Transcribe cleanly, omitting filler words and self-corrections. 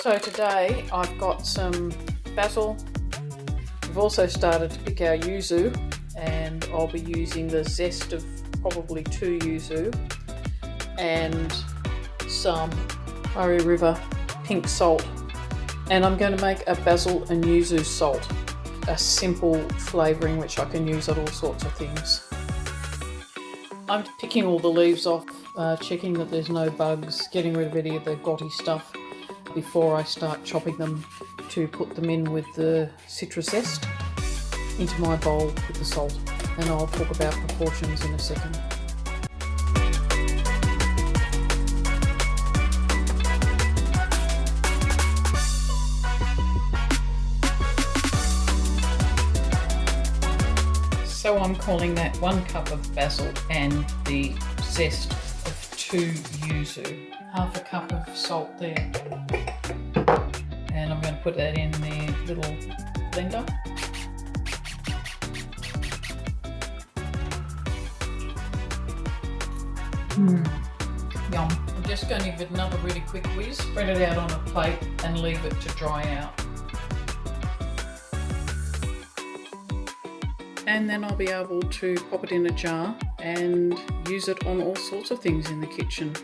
So today I've got some basil. We've also started to pick our yuzu, and I'll be using the zest of probably 2 yuzu and some Murray River pink salt. And I'm going to make a basil and yuzu salt, a simple flavouring which I can use at all sorts of things. I'm picking all the leaves off, checking that there's no bugs, getting rid of any of the gotty stuff before I start chopping them to put them in with the citrus zest into my bowl with the salt. And I'll talk about proportions in a second. So I'm calling that 1 cup of basil and the zest of 2 yuzu. Half a cup of salt there. And I'm going to put that in the little blender. Yum. I'm just going to give it another really quick whiz, spread it out on a plate and leave it to dry out. And then I'll be able to pop it in a jar and use it on all sorts of things in the kitchen.